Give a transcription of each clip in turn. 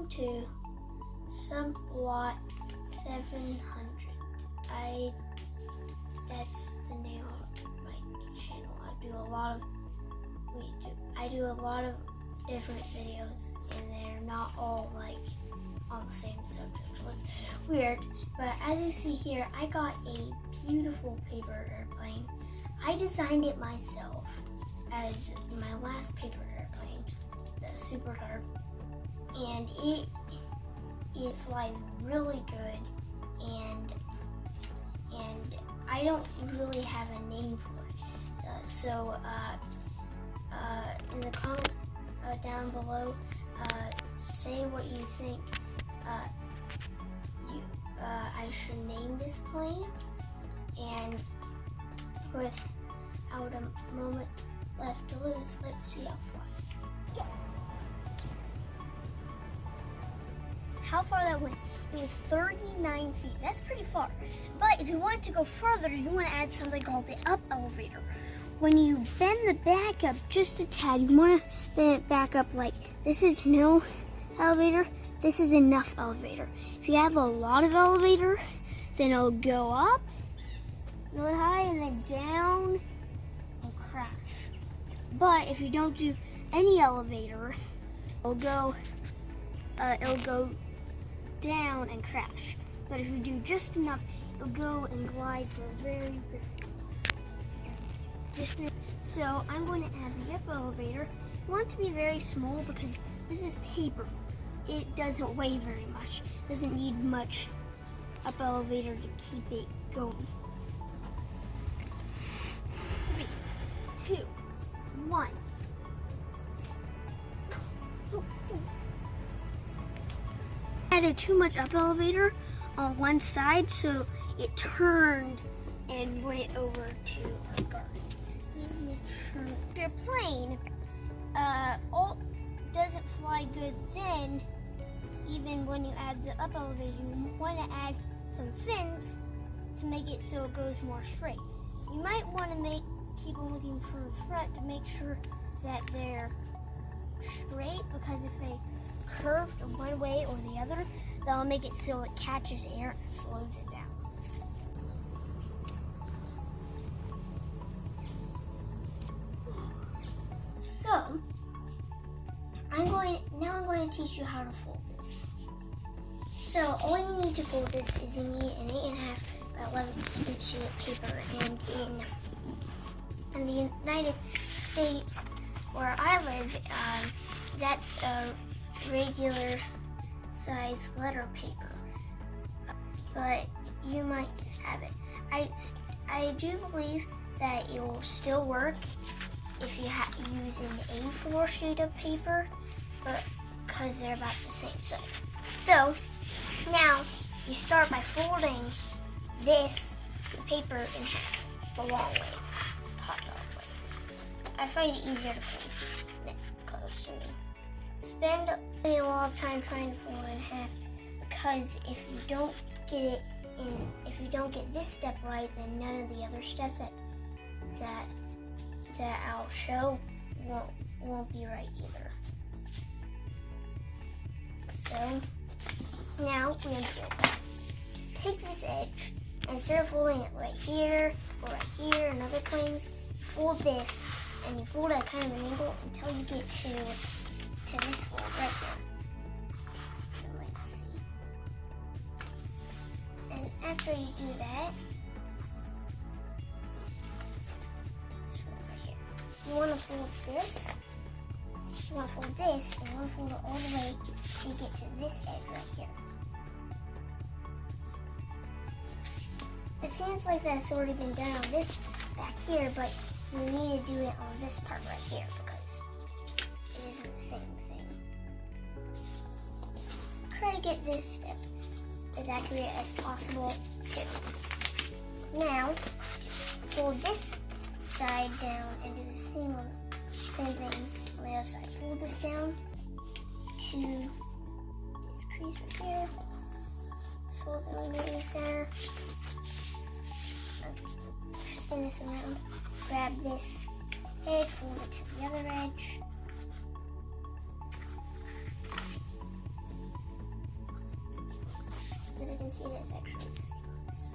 welcome to Subwatt 700. That's the name of my channel. I do a lot of different videos, and they're not all like on the same subject. It was weird, but as you see here, I got a beautiful paper airplane. I designed it myself as my last paper airplane, the Super Dart, and it flies really good, and I don't really have a name for it. In the comments down below, say what you think I should name this plane. And without a moment left to lose, let's see how it flies. How far that went? It was 39 feet. That's pretty far. But if you want to go further, you want to add something called the up elevator. When you bend the back up just a tad, you want to bend it back up like this is no elevator, this is enough elevator. If you have a lot of elevator, then it'll go up really high and then down and crash. But if you don't do any elevator, it'll go down and crash. But if you do just enough, it'll go and glide for a very good distance. So I'm going to add the up elevator. I want it to be very small because this is paper. It doesn't weigh very much. It doesn't need much up elevator to keep it going. 3, 2, 1. Added too much up elevator on one side, so it turned and went over to a garden. Make sure your plane doesn't fly good then, even when you add the up elevator. You want to add some fins to make it so it goes more straight. You might want to keep on looking for the front to make sure that they're straight, because if they curve one way or the other, that'll make it so it catches air and slows it down. So, I'm going to teach you how to fold this. So, all you need to fold this is you need an 8.5 by 11 inch sheet of paper, and in the United States, where I live, that's a regular size letter paper, but you might have it. I do believe that it will still work if you use an A4 sheet of paper, but because they're about the same size. So now you start by folding this paper in half, the long way, top way. I find it easier to fold close to me. Spend a lot of time trying to fold it in half, because if you don't get this step right, then none of the other steps that I'll show won't be right either. So now we're going to take this edge, and instead of folding it right here or right here and other planes, fold this, and you fold it at kind of an angle until you get to this fold right there. So let's see. And after you do that, let's fold right here. You want to fold this. You want to fold this, and you want to fold it all the way to get to this edge right here. It seems like that's already been done on this back here, but you need to do it on this part right here because it isn't the same thing. Try to get this step as accurate as possible too. Now, fold this side down and do the same thing on the other side. Fold this down to this crease right here. Fold it over in the center. Spin this around. Grab this edge, fold it to the other edge. can see that's actually the same on this side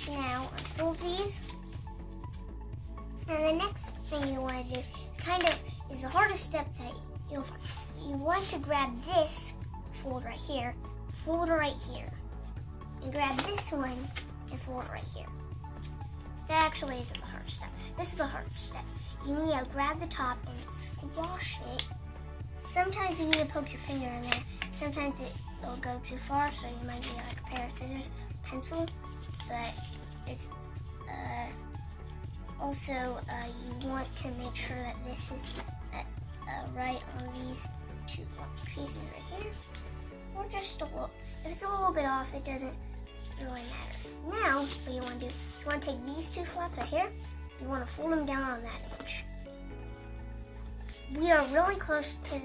too. Now unfold these. And the next thing you want to do is the hardest step that you want to grab this fold right here, fold it right here, and grab this one and fold it right here. That actually isn't the hardest step. This is the hardest step. You need to grab the top and squash it. Sometimes you need to poke your finger in there. Sometimes it'll go too far, so you might need like a pair of scissors, pencil, but it's also you want to make sure that this is right on these two creases right here, or just a little. If it's a little bit off, it doesn't really matter. Now, what you want to do is you want to take these two flaps right here. You want to fold them down on that edge. We are really close to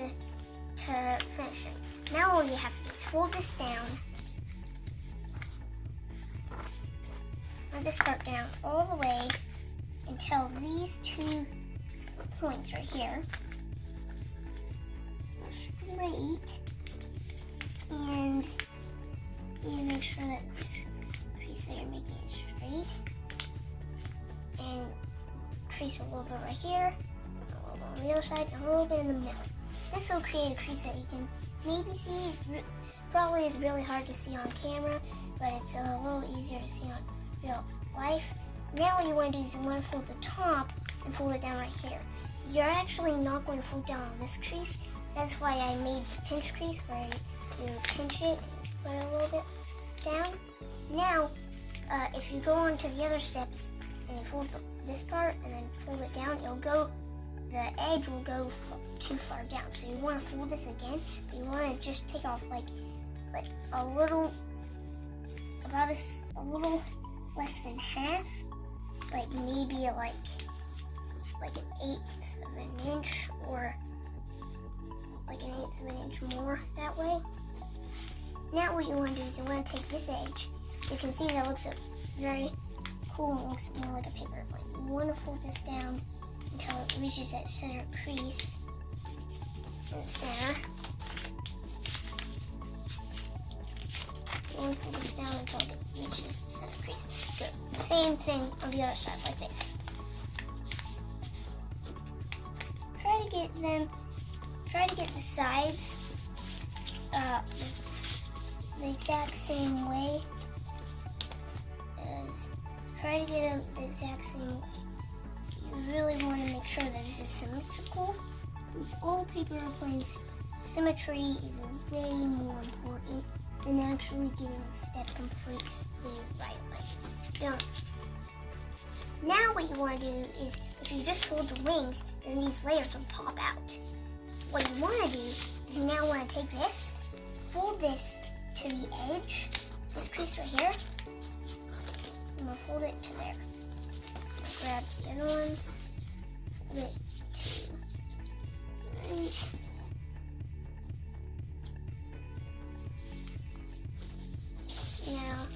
finishing. Now all you have to do is fold this down. Fold this part down all the way until these two points right here are straight, and you need to make sure that this crease that you're making is straight, and crease a little bit right here, a little bit on the other side, and a little bit in the middle. This will create a crease that you can maybe see. Probably is really hard to see on camera, but it's a little easier to see on real life. Now what you want to do is you want to fold the top and fold it down right here. You're actually not going to fold down on this crease. That's why I made the pinch crease where you pinch it and put it a little bit down. Now, if you go on to the other steps and you fold this part and then fold it down, the edge will go too far down. So you want to fold this again, but you want to just take off like a little, about a little less than half, like maybe like an eighth of an inch, or like an eighth of an inch more that way. Now what you want to do is you want to take this edge. So you can see that looks very cool and looks more like a paper airplane. You want to fold this down until it reaches that center crease in the center. You want to fold this down until it reaches the center crease. Good. Same thing on the other side, like this. Try to get the sides the exact same way. Try to get them the exact same way. You really want to make sure that this is symmetrical. With all paper airplanes, symmetry is way more important than actually getting the step completely right. Now what you want to do is, if you just fold the wings, then these layers will pop out. What you want to do is you now want to take this, fold this to the edge, this piece right here. I'm going to fold it to there. Grab the other one, fold it to right. Now,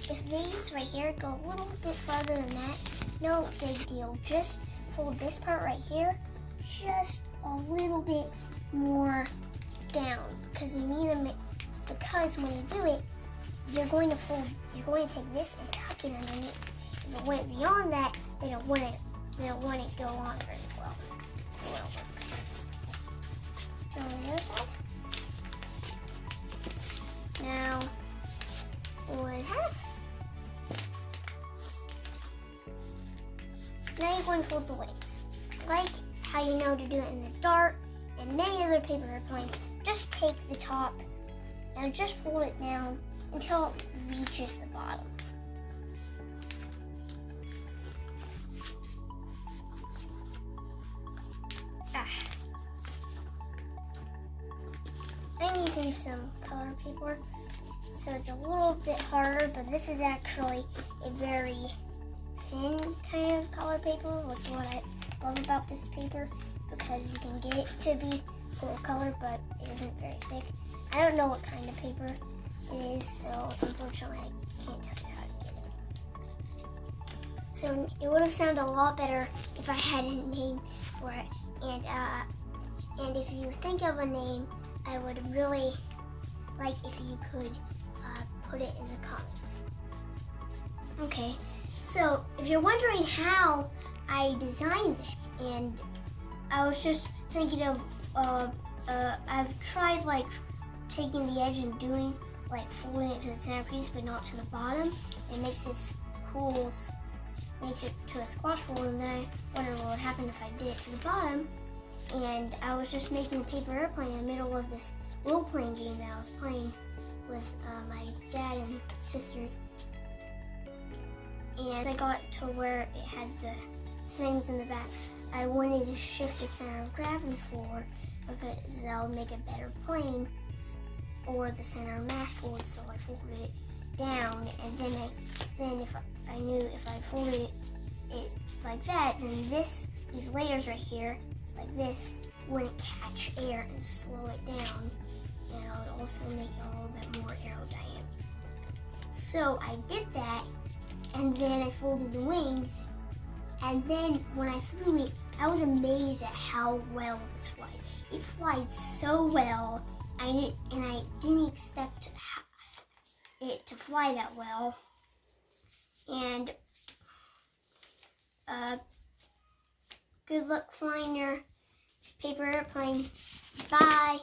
if these right here go a little bit farther than that, no big deal. Just fold this part right here just a little bit more down, because you need to make, because when you do it, you're going to take this and tuck it underneath. If it went beyond that, they don't want it go on very well. It won't work. So on the other side. Now, fold it in half. Now you're going to fold the wings. Like how you know to do it in the Dart and many other paper airplanes, just take the top and just fold it down until it reaches the bottom. I'm using some color paper, so it's a little bit harder, but this is actually a very thin kind of color paper. That's what I love about this paper, because you can get it to be full color, but it isn't very thick. I don't know what kind of paper it is, so unfortunately I can't tell you how to get it. So it would have sounded a lot better if I had a name for it. And if you think of a name, I would really like if you could put it in the comments. Okay, so if you're wondering how I designed this, and I was just thinking of, I've tried like taking the edge and doing like folding it to the centerpiece but not to the bottom. It makes this cool, makes it to a squash fold, and then I wonder what would happen if I did it to the bottom. And I was just making a paper airplane in the middle of this role-playing game that I was playing with my dad and sisters. And I got to where it had the things in the back. I wanted to shift the center of gravity forward because that would make a better plane, or the center of mass forward, so I folded it down, and then if I knew if I folded it like that, then these layers right here, like this, wouldn't catch air and slow it down, and it would also make it a little bit more aerodynamic. So I did that, and then I folded the wings, and then when I threw it, I was amazed at how well this flies. It flies so well, and I didn't expect it to fly that well. And good luck flying your paper airplane. Bye.